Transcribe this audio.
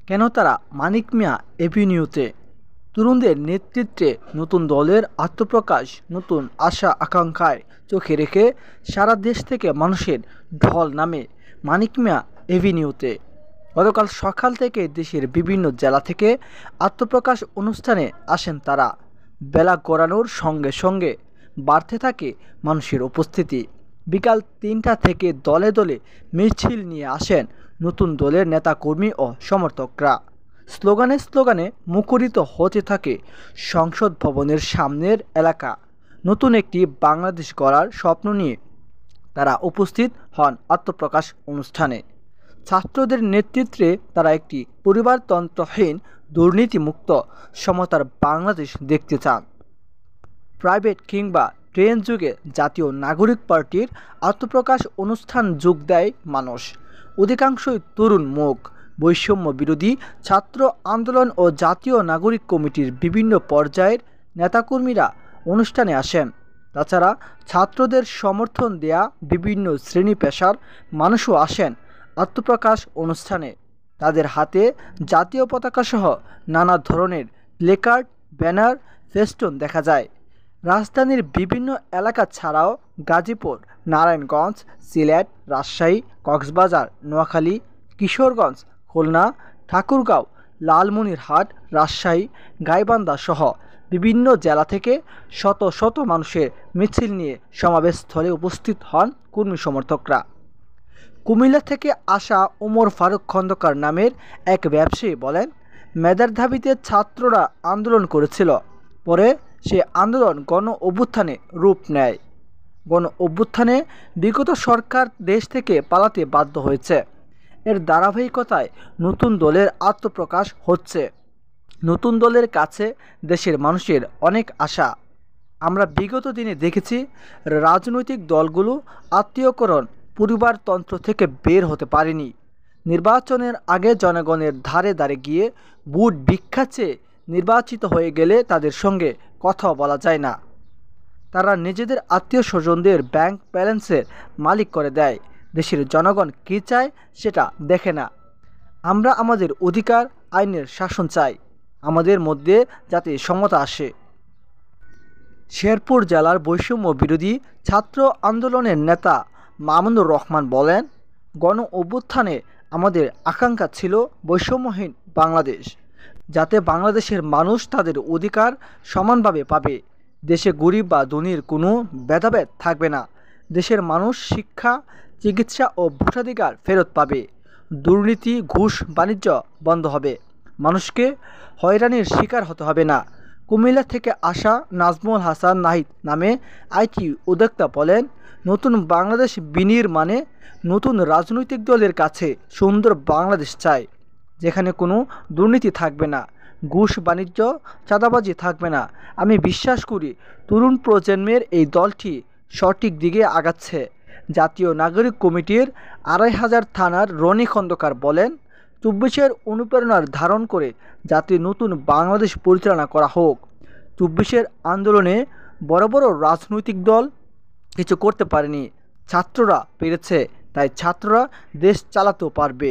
কেন তারা মানিক মিয়া এভিনিউতে? তরুণদের নেতৃত্বে নতুন দলের আত্মপ্রকাশ, নতুন আশা আকাঙ্ক্ষায় চোখে রেখে সারা দেশ থেকে মানুষের ঢল নামে মানিক মিয়া এভিনিউতে। গতকাল সকাল থেকে দেশের বিভিন্ন জেলা থেকে আত্মপ্রকাশ অনুষ্ঠানে আসেন তারা। বেলা গড়ানোর সঙ্গে সঙ্গে বাড়তে থাকে মানুষের উপস্থিতি। বিকাল ৩টা থেকে দলে দলে মিছিল নিয়ে আসেন নতুন দলের নেতাকর্মী ও সমর্থকরা। স্লোগানে স্লোগানে মুখরিত হতে থাকে সংসদ ভবনের সামনের এলাকা। নতুন একটি বাংলাদেশ গড়ার স্বপ্ন নিয়ে তারা উপস্থিত হন আত্মপ্রকাশ অনুষ্ঠানে। ছাত্রদের নেতৃত্বে তারা একটি পরিবারতন্ত্রহীন, দুর্নীতিমুক্ত, সমতার বাংলাদেশ দেখতে চান। প্রাইভেট কিংবা ট্রেন যুগে জাতীয় নাগরিক পার্টির আত্মপ্রকাশ অনুষ্ঠান যোগ দেয় মানুষ। অধিকাংশই তরুণ মুখ। বৈষম্য বিরোধী ছাত্র আন্দোলন ও জাতীয় নাগরিক কমিটির বিভিন্ন পর্যায়ের নেতাকর্মীরা অনুষ্ঠানে আসেন। তাছাড়া ছাত্রদের সমর্থন দেয়া বিভিন্ন শ্রেণী পেশার মানুষও আসেন আত্মপ্রকাশ অনুষ্ঠানে। তাদের হাতে জাতীয় পতাকাসহ নানা ধরনের প্লেকার্ড, ব্যানার, ফেস্টুন দেখা যায়। রাজধানীর বিভিন্ন এলাকা ছাড়াও গাজীপুর, নারায়ণগঞ্জ, সিলেট, রাজশাহী, কক্সবাজার, নোয়াখালী, কিশোরগঞ্জ, খুলনা, ঠাকুরগাঁও, লালমনিরহাট, রাজশাহী, গাইবান্ধা সহ বিভিন্ন জেলা থেকে শত শত মানুষের মিছিল নিয়ে সমাবেশস্থলে উপস্থিত হন কর্মী সমর্থকরা। কুমিল্লা থেকে আসা ওমর ফারুক খন্দকার নামের এক ব্যবসায়ী বলেন, মেধার দাবিতে ছাত্ররা আন্দোলন করেছিল। পরে সে আন্দোলন গণ অভ্যুত্থানে রূপ নেয়। গণ অভ্যুত্থানে বিগত সরকার দেশ থেকে পালাতে বাধ্য হয়েছে। এর ধারাবাহিকতায় নতুন দলের আত্মপ্রকাশ হচ্ছে। নতুন দলের কাছে দেশের মানুষের অনেক আশা। আমরা বিগত দিনে দেখেছি রাজনৈতিক দলগুলো আত্মীয়করণ, পরিবারতন্ত্র থেকে বের হতে পারেনি। নির্বাচনের আগে জনগণের ধারে ধারে গিয়ে ভোট ভিক্ষা চেয়ে নির্বাচিত হয়ে গেলে তাদের সঙ্গে কথাও বলা যায় না। তারা নিজেদের আত্মীয় স্বজনদের ব্যাংক ব্যালেন্সের মালিক করে দেয়। দেশের জনগণ কী চায় সেটা দেখে না। আমরা আমাদের অধিকার, আইনের শাসন চাই। আমাদের মধ্যে যাতে সমতা আসে। শেরপুর জেলার বৈষম্য বিরোধী ছাত্র আন্দোলনের নেতা মামুনুর রহমান বলেন, গণ অভ্যুত্থানে আমাদের আকাঙ্ক্ষা ছিল বৈষম্যহীন বাংলাদেশ, যাতে বাংলাদেশের মানুষ তাদের অধিকার সমানভাবে পাবে। দেশে গরিব বা ধনীর কোনো ভেদাভেদ থাকবে না। দেশের মানুষ শিক্ষা, চিকিৎসা ও ভোটাধিকার ফেরত পাবে। দুর্নীতি, ঘুষ, বাণিজ্য বন্ধ হবে। মানুষকে হয়রানির শিকার হতে হবে না। কুমিল্লা থেকে আসা নাজমুল হাসান নাহিদ নামে আইটি উদ্যোক্তা বলেন, নতুন বাংলাদেশ বিনির্মাণে নতুন রাজনৈতিক দলের কাছে সুন্দর বাংলাদেশ চাই, যেখানে কোনো দুর্নীতি থাকবে না, ঘুষ, বাণিজ্য, চাঁদাবাজি থাকবে না। আমি বিশ্বাস করি তরুণ প্রজন্মের এই দলটি সঠিক দিকে আগাচ্ছে। জাতীয় নাগরিক কমিটির ২৫০০ থানার রনি খন্দকার বলেন, ২৪-এর অনুপ্রেরণার ধারণ করে যাতে নতুন বাংলাদেশ পরিচালনা করা হোক। ২৪-এর আন্দোলনে বড় বড় রাজনৈতিক দল কিছু করতে পারেনি, ছাত্ররা পেরেছে, তাই ছাত্ররা দেশ চালাতেও পারবে।